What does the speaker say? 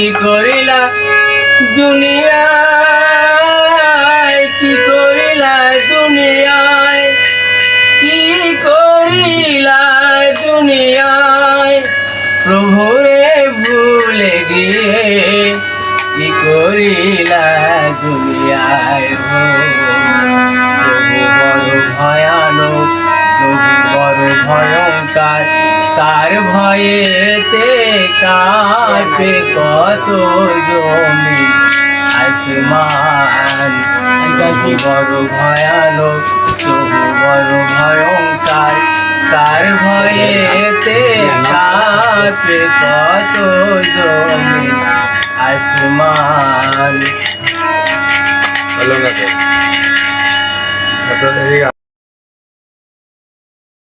কি করিলা দুনিয়ায়, কি করিলা দুনিয়ায়, কি করিলা দুনিয়ায়, প্রভুরে ভুলে গিয়ে কি করিলা দুনিয়ায়। প্রভু বড় ভয়ানক, প্রভু বড় ভয়ঙ্কর, তার ভয়েতে কাঁপে কত জমি আসমান। প্রভু বড় ভয়ানক, প্রভু বড় ভয়ঙ্কর, তার ভয়েতে কাঁপে কত জমি আসমান।